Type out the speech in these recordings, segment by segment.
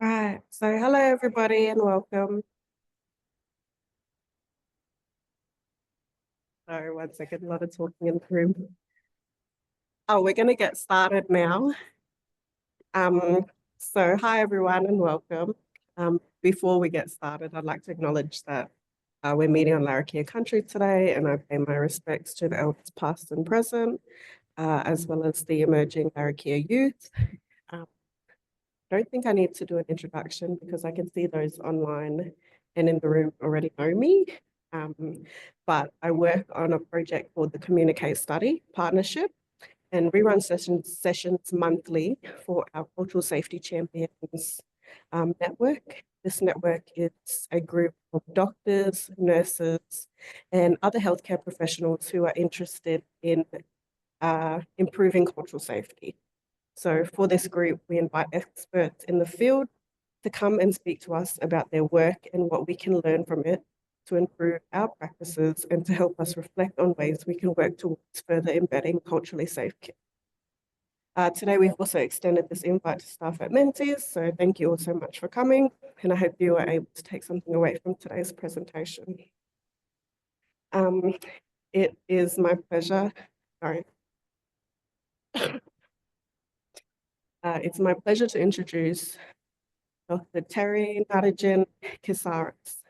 Right, so hello everybody and welcome. Sorry, 1 second, a lot of talking in the room. Oh, we're going to get started now. So hi everyone and welcome. Before we get started, I'd like to acknowledge that we're meeting on Ngarritjan country today, and I pay my respects to the elders past and present, as well as the emerging Ngarritjan youth. I don't think I need to do an introduction because I can see those online and in the room already know me. But I work on a project called the Communicate Study Partnership, and we run sessions monthly for our Cultural Safety Champions network. This network is a group of doctors, nurses, and other healthcare professionals who are interested in improving cultural safety. So for this group, we invite experts in the field to come and speak to us about their work and what we can learn from it to improve our practices and to help us reflect on ways we can work towards further embedding culturally safe care. Today, we've also extended this invite to staff at Menzies, so thank you all so much for coming, and I hope you are able to take something away from today's presentation. It is my pleasure, it's my pleasure to introduce Dr. Ngarritjan Kessaris.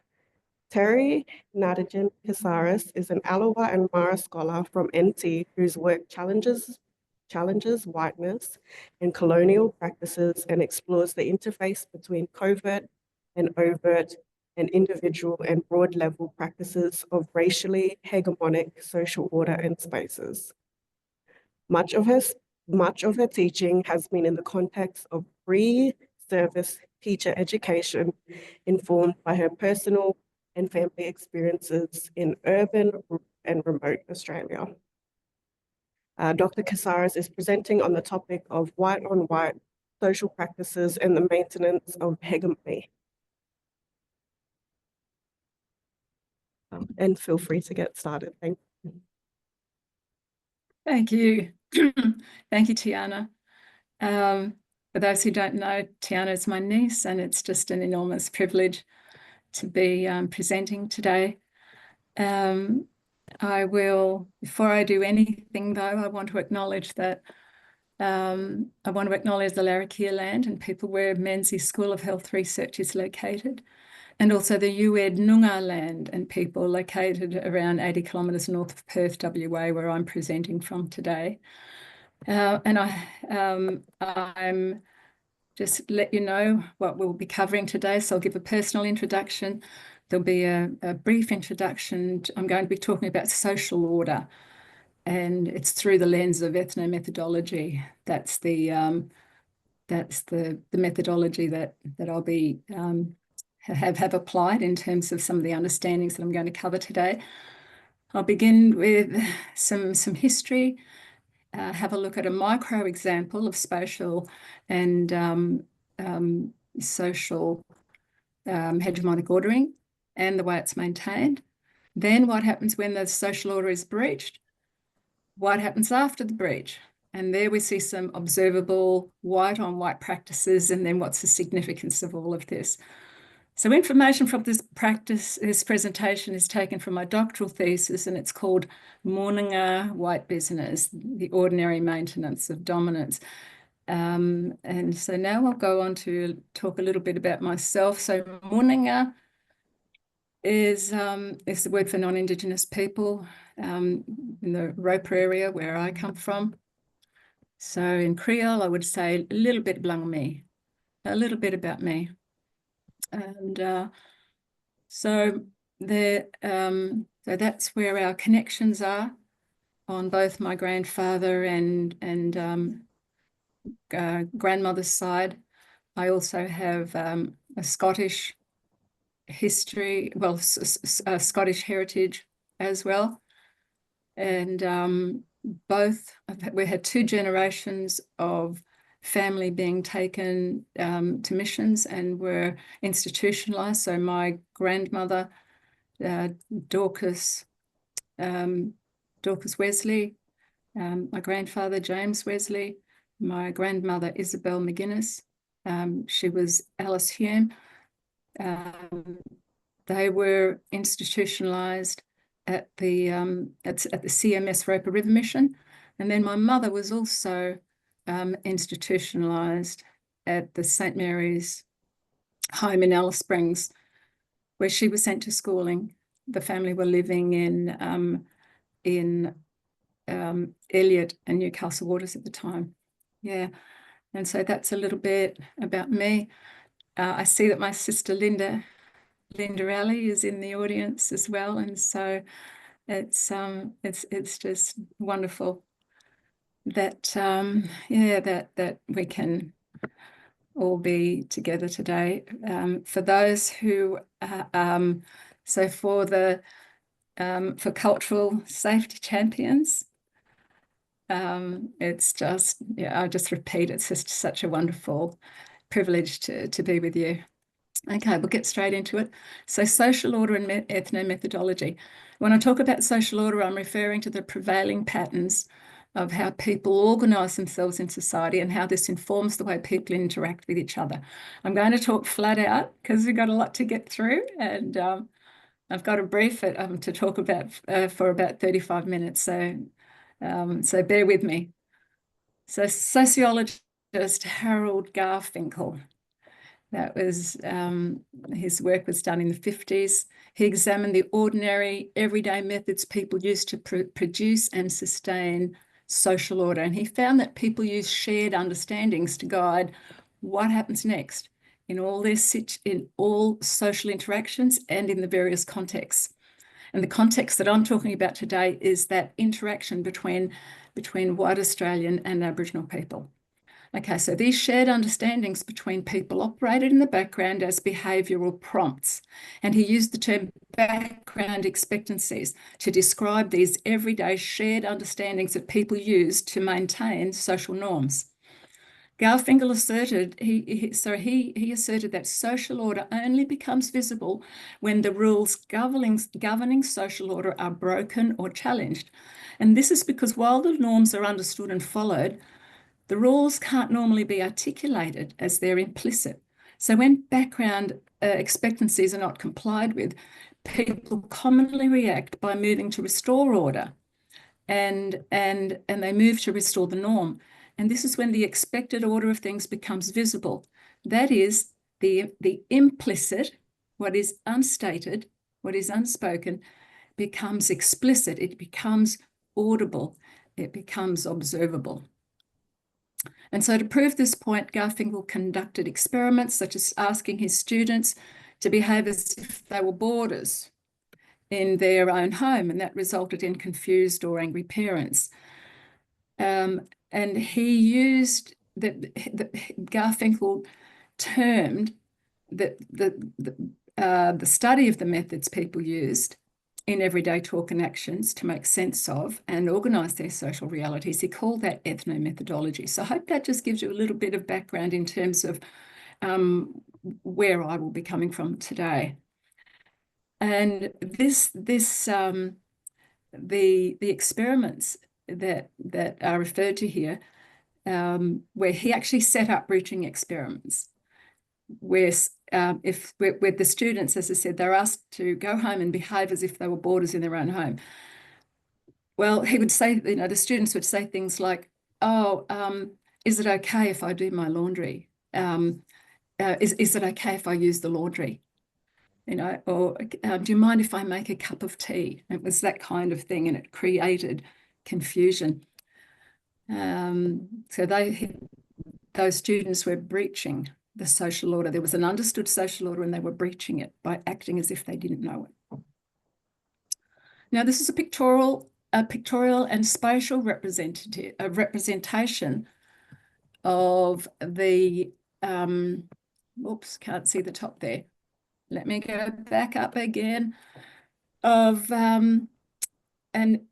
Ngarritjan Kessaris is an Alawa and Marra scholar from NT whose work challenges whiteness and colonial practices and explores the interface between covert and overt and individual and broad level practices of racially hegemonic social order and spaces. Much of her teaching has been in the context of pre-service teacher education, informed by her personal and family experiences in urban and remote Australia. Dr. Kessaris is presenting on the topic of white-on-white social practices and the maintenance of hegemony. And feel free to get started. Thank you. Thank you. Thank you, Tiana. For those who don't know, Tiana is my niece, and it's just an enormous privilege to be presenting today. I will, before I do anything though, I want to acknowledge that the Ngarritjan land and people where Menzies School of Health Research is located, and also the UED Noongar land and people located around 80 kilometres north of Perth, WA, where I'm presenting from today. And I'm just let you know what we'll be covering today. So I'll give a personal introduction. There'll be a brief introduction. I'm going to be talking about social order, and it's through the lens of ethnomethodology. That's the methodology that I'll be have applied in terms of some of the understandings that I'm going to cover today. I'll begin with some history, have a look at a micro example of spatial and social hegemonic ordering and the way it's maintained. Then what happens when the social order is breached? What happens after the breach? And there we see some observable white-on-white practices, and then what's the significance of all of this? So information from this presentation is taken from my doctoral thesis, and it's called Mourninga White Business, the Ordinary Maintenance of Dominance. And so now I'll go on to talk a little bit about myself. So Mourninga is the word for non-Indigenous people in the Roper area where I come from. So in Creole, I would say a little bit blang me, a little bit about me. And so that's where our connections are on both my grandfather and grandmother's side. I also have a Scottish history, well, Scottish heritage as well. And we had 2 generations of family being taken to missions and were institutionalized. So my grandmother, Dorcas Wesley, my grandfather, James Wesley, my grandmother, Isabel McGuinness, She was Alice Hume. They were institutionalized at the CMS Roper River Mission. And then my mother was also institutionalized at the St. Mary's home in Alice Springs, where she was sent to schooling. The family were living in Elliot and Newcastle Waters at the time. Yeah. And so that's a little bit about me. I see that my sister Linda Alley is in the audience as well. And so it's just wonderful that that we can all be together today. For those who so for cultural safety champions, it's just, yeah, I'll just repeat, it's just such a wonderful privilege to be with you. Okay, we'll get straight into it. So social order and ethno-methodology. When I talk about social order, I'm referring to the prevailing patterns of how people organise themselves in society and how this informs the way people interact with each other. I'm going to talk flat out because we've got a lot to get through, and I've got a brief to talk about for about 35 minutes, so bear with me. So sociologist Harold Garfinkel, that was his work was done in the 50s. He examined the ordinary, everyday methods people use to produce and sustain social order. And he found that people use shared understandings to guide what happens next in all social interactions and in the various contexts. And the context that I'm talking about today is that interaction between white Australian and Aboriginal people. Okay, so these shared understandings between people operated in the background as behavioural prompts. And he used the term background expectancies to describe these everyday shared understandings that people use to maintain social norms. Garfinkel asserted, he asserted that social order only becomes visible when the rules governing social order are broken or challenged. And this is because while the norms are understood and followed, the rules can't normally be articulated as they're implicit. So when background expectancies are not complied with, people commonly react by moving to restore order, and they move to restore the norm. And this is when the expected order of things becomes visible. That is, the implicit, what is unstated, what is unspoken, becomes explicit. It becomes audible. It becomes observable. And so to prove this point, Garfinkel conducted experiments such as asking his students to behave as if they were boarders in their own home, and that resulted in confused or angry parents. And he used Garfinkel termed the study of the methods people used in everyday talk and actions to make sense of and organise their social realities. He called that ethno-methodology. So I hope that just gives you a little bit of background in terms of where I will be coming from today. And the experiments that are referred to here, where he actually set up breaching experiments, where the students, as I said, they're asked to go home and behave as if they were boarders in their own home. Well, he would say, the students would say things like, "Oh, is it okay if I do my laundry? Is it okay if I use the laundry? Or do you mind if I make a cup of tea?" It was that kind of thing, and it created confusion. So those students were breaching the social order. There was an understood social order and they were breaching it by acting as if they didn't know it. Now, this is a pictorial and spatial representation of the, oops, can't see the top there. Let me go back up again, of an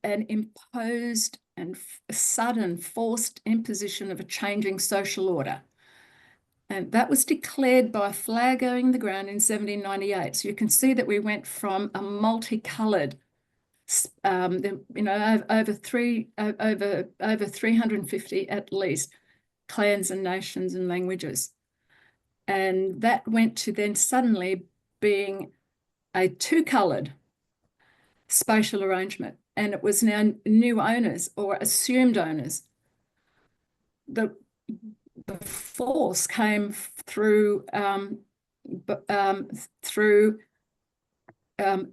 imposed and sudden forced imposition of a changing social order. And that was declared by a flag going the ground in 1798. So you can see that we went from a multicoloured, over 350 at least clans and nations and languages. And that went to then suddenly being a two-coloured spatial arrangement. And it was now new owners or assumed owners. The force came through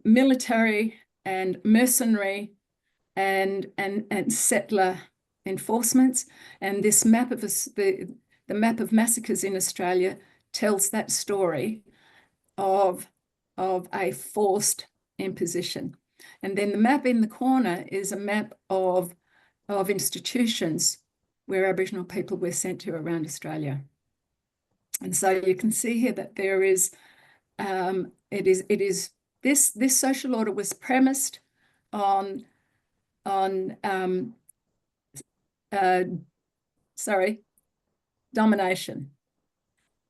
military and mercenary and settler enforcements. And this map of the map of massacres in Australia tells that story of a forced imposition. And then the map in the corner is a map of institutions where Aboriginal people were sent to around Australia. And so you can see here that there is, this social order was premised on domination.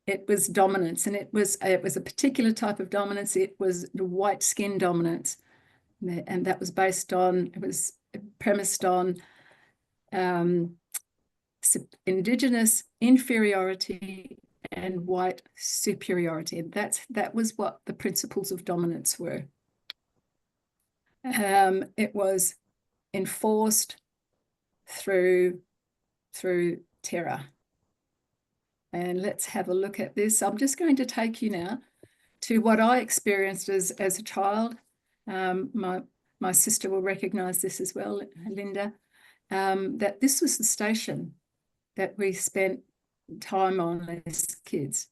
It was dominance, and it was a particular type of dominance. It was the white skin dominance, and that was based on, it was premised on Indigenous inferiority and white superiority. And that was what the principles of dominance were. It was enforced through terror. And let's have a look at this. I'm just going to take you now to what I experienced as a child. My sister will recognise this as well, Linda, that this was the station that we spent time on as kids.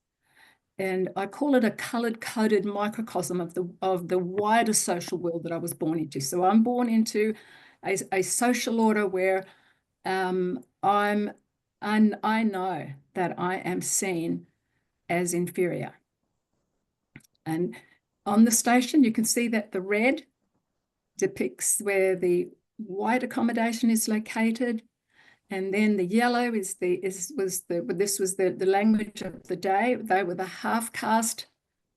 And I call it a coloured-coded microcosm of the wider social world that I was born into. So I'm born into a social order where I know that I am seen as inferior. And on the station, you can see that the red depicts where the white accommodation is located, and then the yellow was the language of the day. They were the half caste.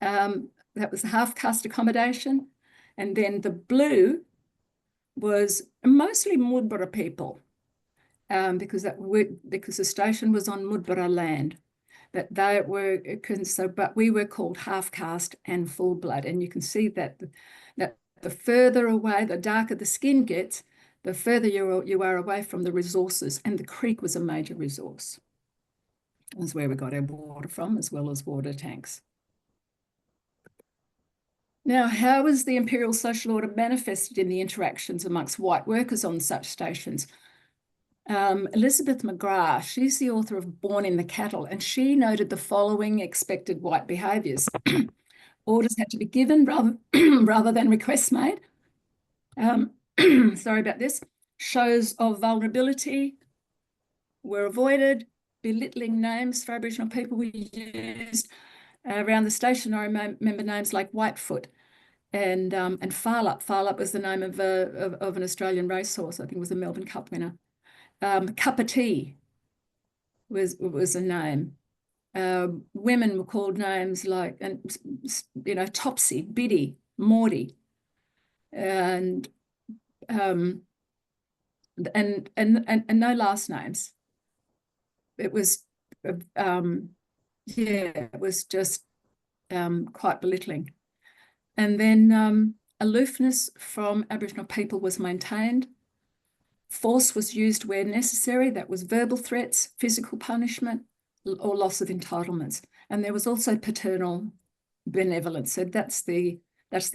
That was the half caste accommodation, and then the blue was mostly Mudbara people, because the station was on Mudbara land. That they were but we were called half caste and full blood, and you can see that the further away, the darker the skin gets, the further you are away from the resources, and the creek was a major resource. It was where we got our water from, as well as water tanks. Now, how was the imperial social order manifested in the interactions amongst white workers on such stations? Elizabeth McGrath, she's the author of Born in the Cattle, and she noted the following expected white behaviours. Orders had to be given rather than requests made. Sorry about this. Shows of vulnerability were avoided. Belittling names for Aboriginal people were used. Around the station, I remember names like Whitefoot and Farlup. Farlup was the name of an Australian racehorse. I think it was a Melbourne Cup winner. Cup of Tea was a name. Women were called names like, Topsy, Biddy, Maudie, and no last names. It was, it was just quite belittling. And then aloofness from Aboriginal people was maintained. Force was used where necessary. That was verbal threats, physical punishment, or loss of entitlements. And there was also paternal benevolence. So that's the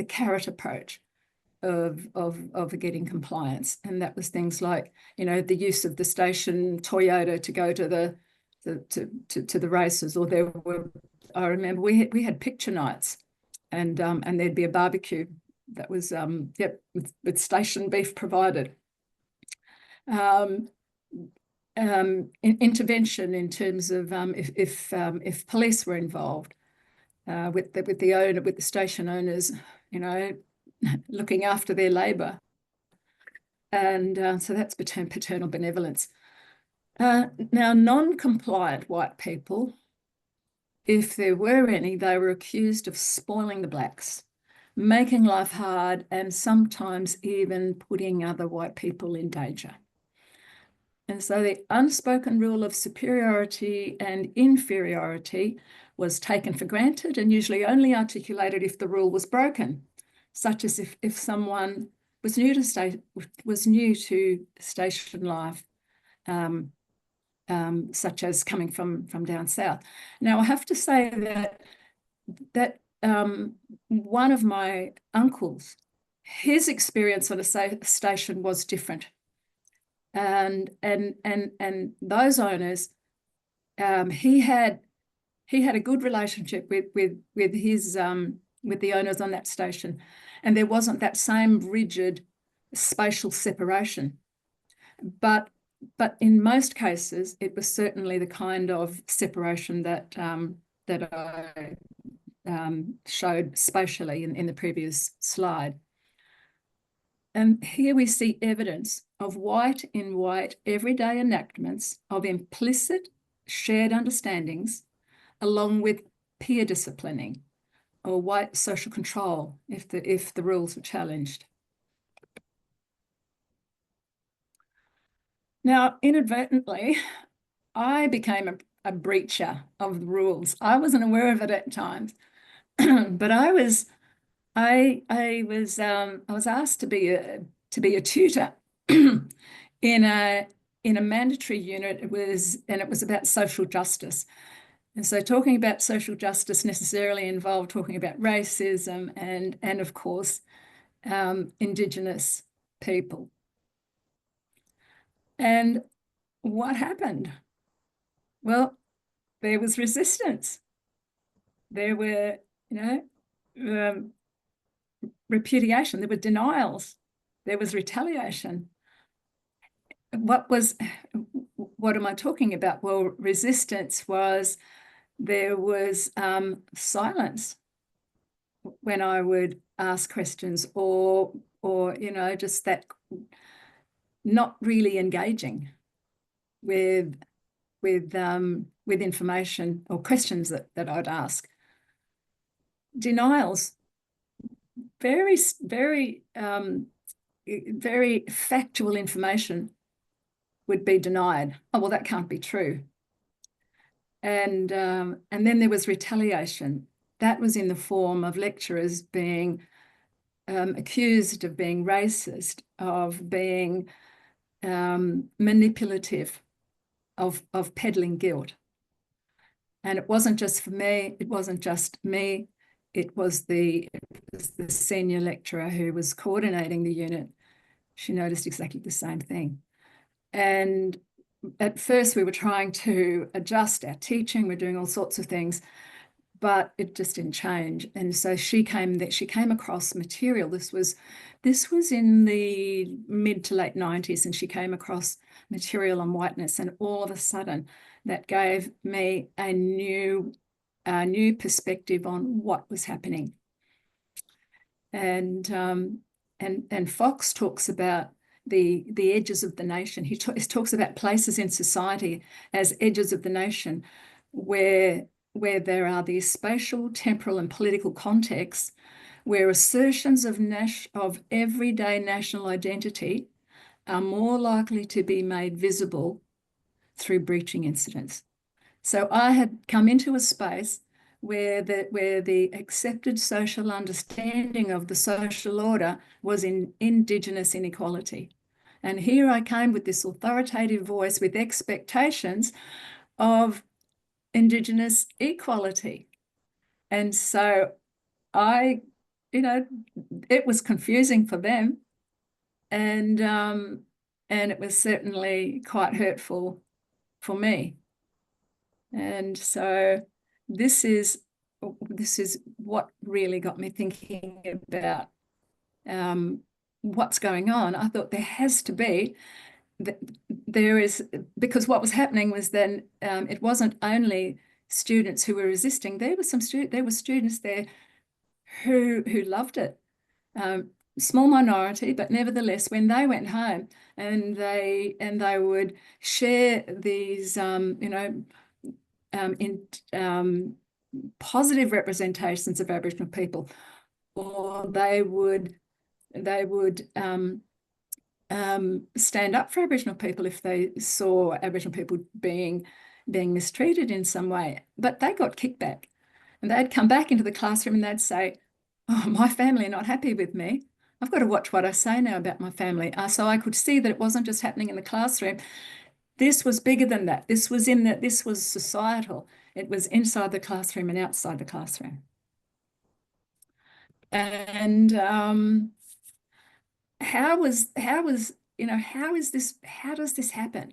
carrot approach of getting compliance. And that was things like, the use of the station Toyota to go to the races, or there were, I remember we had picture nights, and there'd be a barbecue that was with station beef provided. Intervention in terms of if police were involved, with the station owners, looking after their labour, and so that's paternal benevolence. Now, non-compliant white people, if there were any, they were accused of spoiling the blacks, making life hard, and sometimes even putting other white people in danger. And so the unspoken rule of superiority and inferiority was taken for granted and usually only articulated if the rule was broken, such as if someone was new to station life, such as coming from down south. Now, I have to say that one of my uncles, his experience on a station was different. And those owners, he had a good relationship with the owners on that station, and there wasn't that same rigid spatial separation. But in most cases, it was certainly the kind of separation that I showed spatially in the previous slide. And here we see evidence of white in white everyday enactments of implicit shared understandings, along with peer disciplining or white social control if the rules were challenged. Now, inadvertently, I became a breacher of the rules. I wasn't aware of it at times, but I was asked to be a tutor in a mandatory unit. It was about social justice. And so talking about social justice necessarily involved talking about racism and of course, Indigenous people. And what happened? Well, there was resistance. There were, repudiation, there were denials, there was retaliation. What am I talking about? Well, resistance was, there was silence when I would ask questions or just that not really engaging with information or questions that I'd ask. Denials, very factual information would be denied. Oh, well, that can't be true. And then there was retaliation. That was in the form of lecturers being accused of being racist, of being manipulative, of peddling guilt. And it wasn't just for me, it wasn't just me, it was the senior lecturer who was coordinating the unit. She noticed exactly the same thing. And at first we were trying to adjust our teaching, we're doing all sorts of things, but it just didn't change. And so she came across material. This was in the mid to late 90s, and she came across material on whiteness, and all of a sudden that gave me a new perspective on what was happening. And Fox talks about the edges of the nation. He talks about places in society as edges of the nation, where there are these spatial, temporal, and political contexts where assertions of everyday national identity are more likely to be made visible through breaching incidents. So I had come into a space where the accepted social understanding of the social order was in Indigenous inequality. And here I came with this authoritative voice with expectations of Indigenous equality. And so it was confusing for them, and it was certainly quite hurtful for me. And so this is what really got me thinking about what's going on. I thought there has to be, because what was happening was then it wasn't only students who were resisting. There were students there who loved it. Small minority, but nevertheless, when they went home and they would share these positive representations of Aboriginal people, or they would stand up for Aboriginal people if they saw Aboriginal people being mistreated in some way, but they got kickback. And they'd come back into the classroom and they'd say, oh, my family are not happy with me. I've got to watch what I say now about my family. So I could see that it wasn't just happening in the classroom. This was bigger than that. This was societal. It was inside the classroom and outside the classroom. And how does this happen?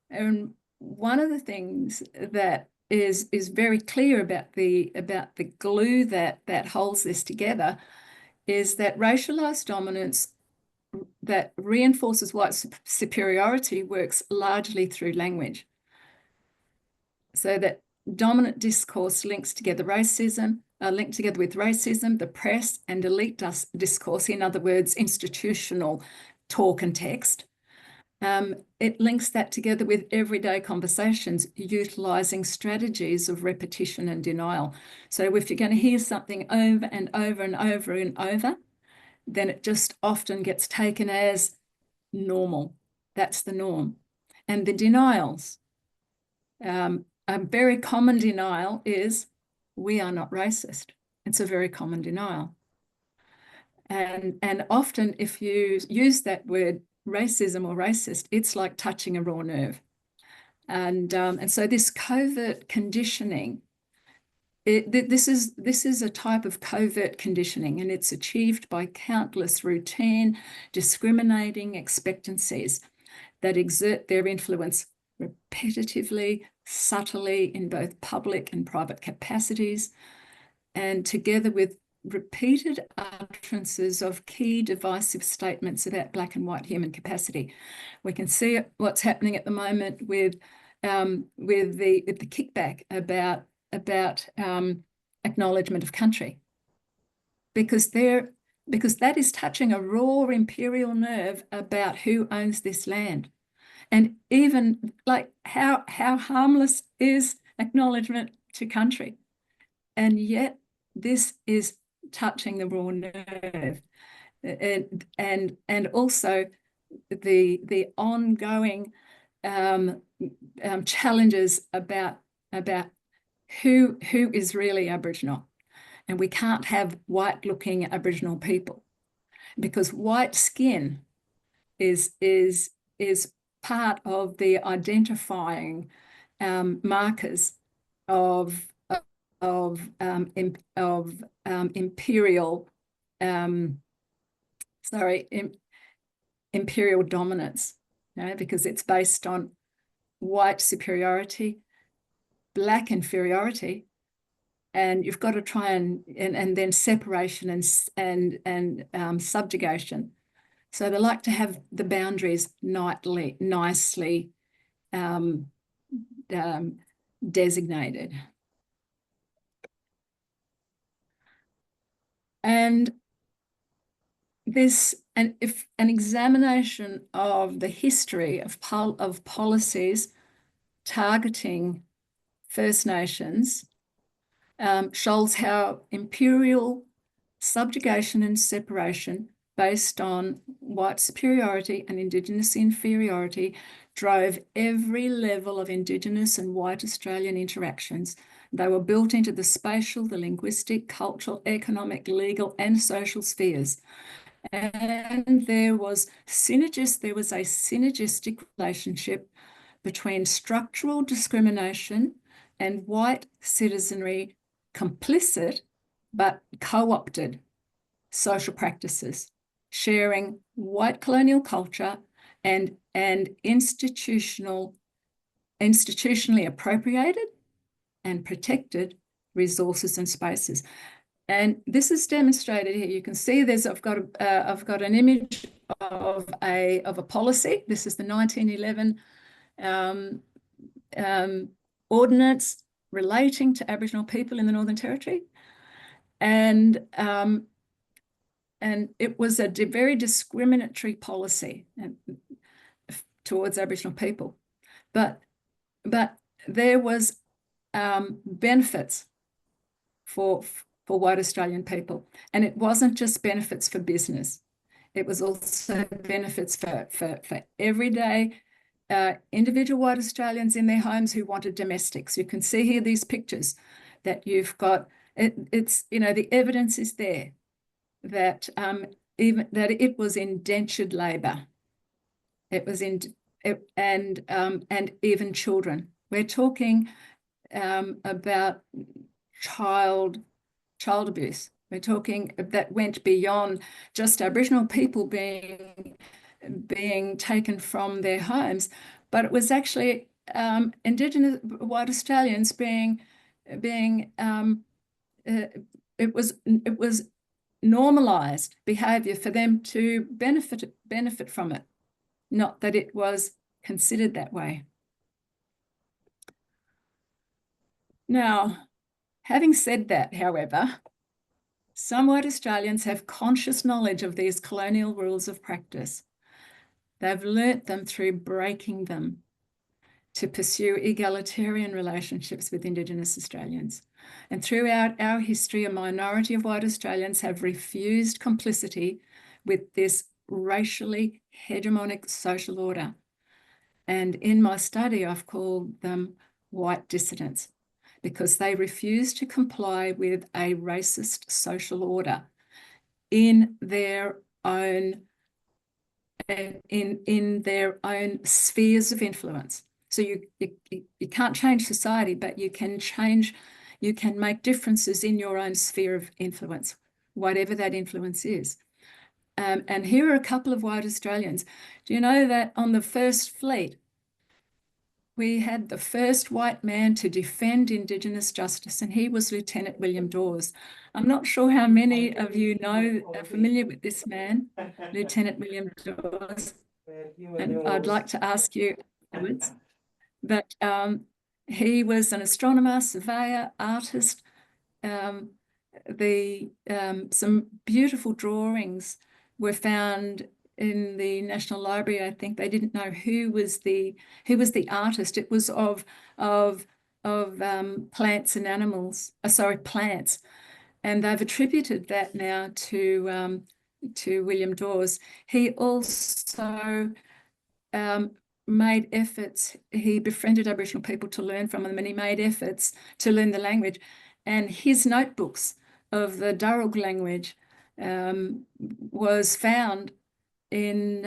And one of the things that is very clear about the glue that holds this together is that racialized dominance that reinforces white superiority works largely through language. So that dominant discourse links together with racism, the press, and elite discourse, in other words, institutional talk and text. It links that together with everyday conversations, utilising strategies of repetition and denial. So if you're going to hear something over and over and over and over, then it just often gets taken as normal. That's the norm. And the denials, a very common denial is, we are not racist. It's a very common denial. And often if you use that word racism or racist, it's like touching a raw nerve. And so this covert conditioning, this is a type of covert conditioning, and it's achieved by countless routine, discriminating expectancies that exert their influence repetitively, subtly in both public and private capacities, and together with repeated utterances of key divisive statements about Black and white human capacity. We can see what's happening at the moment with the kickback about acknowledgement of country, because that is touching a raw imperial nerve about who owns this land. And even like how harmless is acknowledgement to country, and yet this is touching the raw nerve, and also the ongoing challenges about who is really Aboriginal. And we can't have white-looking Aboriginal people, because white skin is part of the identifying markers of imperial dominance, because it's based on white superiority, Black inferiority, and you've got to try and then separation and subjugation. So they like to have the boundaries nicely designated. And if an examination of the history of policies targeting First Nations shows how imperial subjugation and separation based on white superiority and Indigenous inferiority drove every level of Indigenous and white Australian interactions. They were built into the spatial, the linguistic, cultural, economic, legal, and social spheres. And there was a synergistic relationship between structural discrimination and white citizenry complicit but co-opted social practices, sharing white colonial culture and institutionally appropriated and protected resources and spaces. And this is demonstrated here. You can see I've got an image of a policy. This is the 1911 ordinance relating to Aboriginal people in the Northern Territory, and it was a very discriminatory policy towards Aboriginal people, but there was benefits for white Australian people, and it wasn't just benefits for business. it was also benefits for everyday individual white Australians in their homes who wanted domestics. You can see here these pictures that you've got. It's, you know, the evidence is there that even that it was indentured labour. It was and even children. We're talking about child abuse. We're talking that went beyond just Aboriginal people being taken from their homes, but it was actually Indigenous white Australians being it was normalised behaviour for them to benefit from it, not that it was considered that way. Now, having said that, however, some white Australians have conscious knowledge of these colonial rules of practice. They've learnt them through breaking them to pursue egalitarian relationships with Indigenous Australians. And throughout our history, a minority of white Australians have refused complicity with this racially hegemonic social order. And in my study, I've called them white dissidents, because they refuse to comply with a racist social order in their own spheres of influence. So you can't change society, but you can make differences in your own sphere of influence, whatever that influence is. And here are a couple of white Australians. Do you know that on the first fleet, we had the first white man to defend Indigenous justice, and he was Lieutenant William Dawes. I'm not sure how many of you are familiar with this man, Lieutenant William Dawes, and I'd like to ask you afterwards. But he was an astronomer, surveyor, artist. Some beautiful drawings were found in the National Library. I think they didn't know who was the artist. It was of plants and animals. Plants, and they've attributed that now to William Dawes. He also made efforts. He befriended Aboriginal people to learn from them, and he made efforts to learn the language. And his notebooks of the Darug language was found in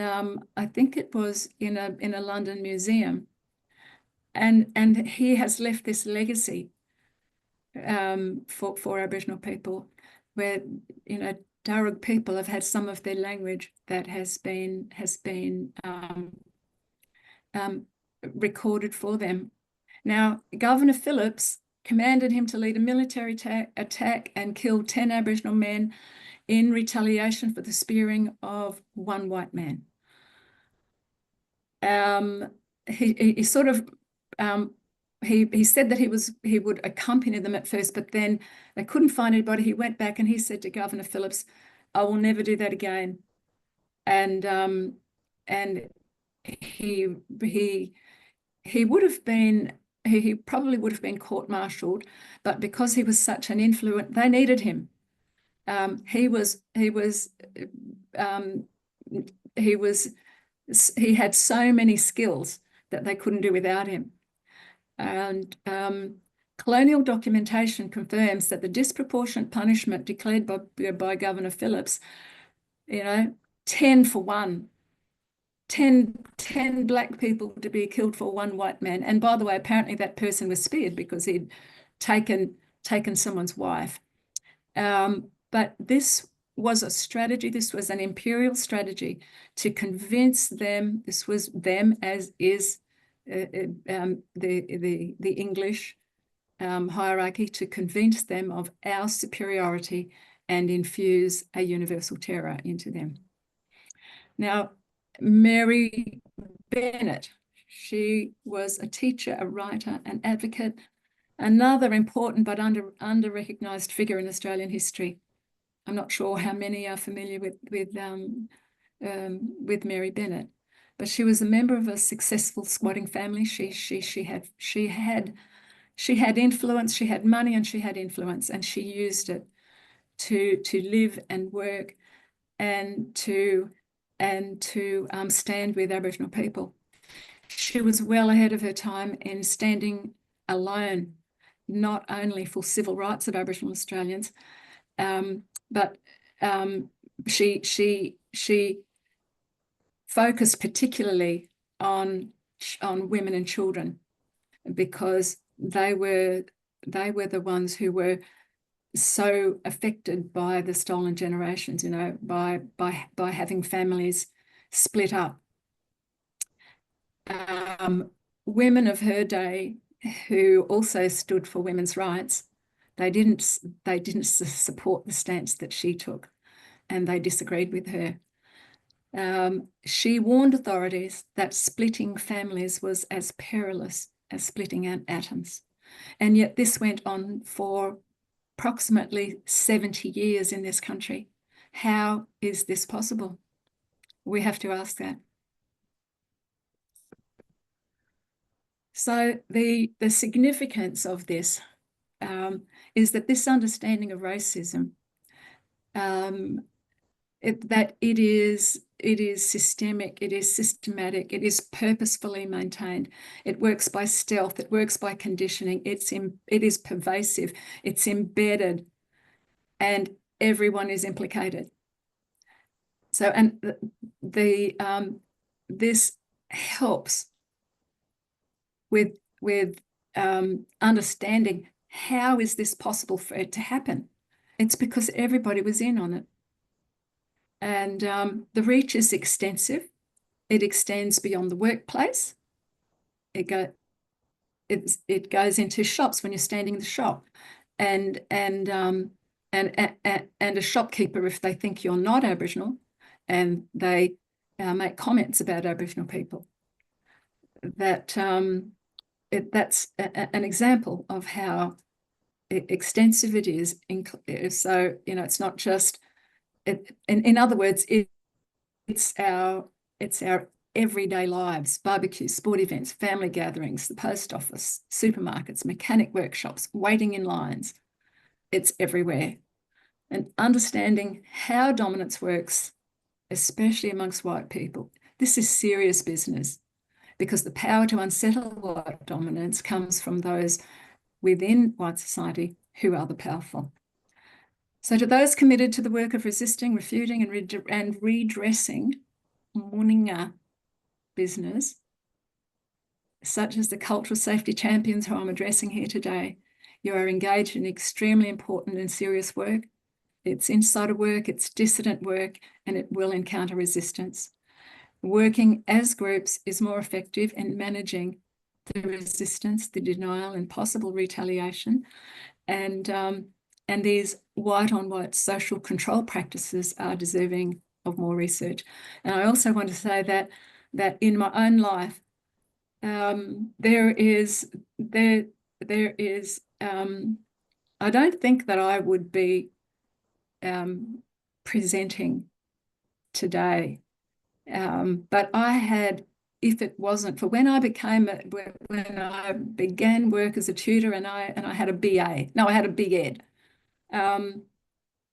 I think it was in a London museum, and he has left this legacy for Aboriginal people, where, you know, Darug people have had some of their language that has been recorded for them. Now, Governor Phillips commanded him to lead a military attack and kill 10 Aboriginal men in retaliation for the spearing of one white man. He sort of he said that he would accompany them at first, but then they couldn't find anybody. He went back and he said to Governor Phillips, "I will never do that again." And he probably would have been court-martialed, but because he was such an influence, they needed him. He had so many skills that they couldn't do without him. And colonial documentation confirms that the disproportionate punishment declared by Governor Phillips, 10 for 1, 10 black people to be killed for one white man. And by the way, apparently that person was speared because he'd taken someone's wife. But this was a strategy. This was an imperial strategy to convince them. This was them, as is the English hierarchy, to convince them of our superiority and infuse a universal terror into them. Now, Mary Bennett, she was a teacher, a writer, an advocate, another important but under-recognised figure in Australian history. I'm not sure how many are familiar with Mary Bennett, but she was a member of a successful squatting family. She had influence, she had money, and she had influence, and she used it to live and work and to to stand with Aboriginal people. She was well ahead of her time in standing alone, not only for civil rights of Aboriginal Australians, but she focused particularly on women and children, because they were the ones who were so affected by the stolen generations, by having families split up. Women of her day who also stood for women's rights, they didn't support the stance that she took, and they disagreed with her. She warned authorities that splitting families was as perilous as splitting atoms. And yet this went on for approximately 70 years in this country. How is this possible? We have to ask that. So the significance of this is that this understanding of racism, that it is systemic, it is systematic, it is purposefully maintained. It works by stealth, it works by conditioning, it is pervasive, it's embedded, and everyone is implicated. So, and this helps with understanding how is this possible for it to happen. It's because everybody was in on it. And the reach is extensive. It extends beyond the workplace. It goes into shops when you're standing in the shop, and a shopkeeper, if they think you're not Aboriginal, and they make comments about Aboriginal people. That's an example of how extensive it is. So it's not just. In other words, it's our everyday lives: barbecue, sport events, family gatherings, the post office, supermarkets, mechanic workshops, waiting in lines. It's everywhere. And understanding how dominance works, especially amongst white people, this is serious business, because the power to unsettle white dominance comes from those within white society who are the powerful. So to those committed to the work of resisting, refuting, and redressing Muninga business, such as the cultural safety champions who I'm addressing here today, you are engaged in extremely important and serious work. It's insider work, it's dissident work, and it will encounter resistance. Working as groups is more effective in managing the resistance, the denial, and possible retaliation. And these white-on-white social control practices are deserving of more research. And I also want to say that in my own life, there is I don't think that I would be presenting today, but I had, if it wasn't for when I began work as a tutor, and I had a BA. No, I had a big ed.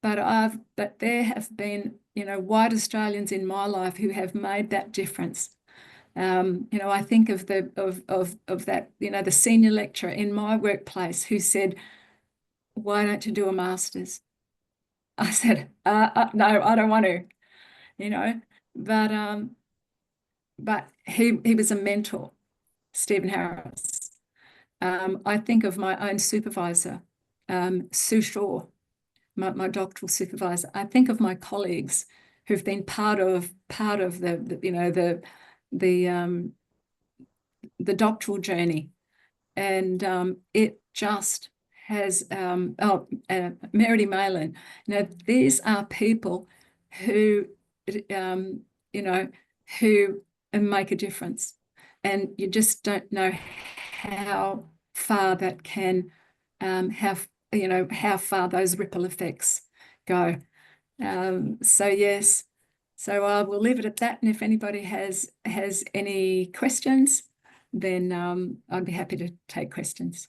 But there have been, white Australians in my life who have made that difference. I think of that, the senior lecturer in my workplace who said, "Why don't you do a master's?" I said, "No, I don't want to," but he was a mentor, Stephen Harris. I think of my own supervisor, Sue Shaw, my doctoral supervisor. I think of my colleagues who've been part of the doctoral journey, and it just has Meredy Malin. These are people who who make a difference, and you just don't know how far that can how far those ripple effects go. So yes, so I will leave it at that, and if anybody has any questions, then I'd be happy to take questions.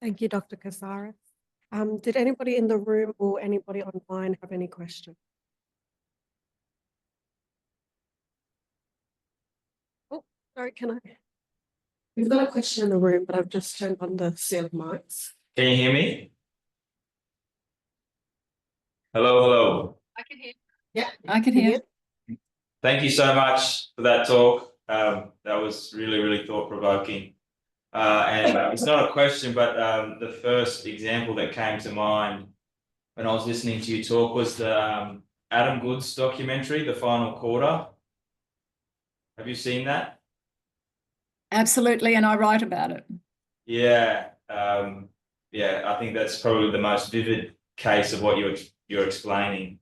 Thank you, Dr. Kessaris. Did anybody in the room or anybody online have any questions? Oh, sorry, can I? We've got a question in the room, but I've just turned on the ceiling mics. Can you hear me? Hello, hello. I can hear. Yeah, I can hear. Thank you so much for that talk. That was really, really thought-provoking. And it's not a question, but the first example that came to mind when I was listening to you talk was the Adam Goodes documentary, The Final Quarter. Have you seen that? Absolutely, and I write about it. Yeah, yeah. I think that's probably the most vivid case of what you're explaining.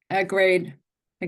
Agreed.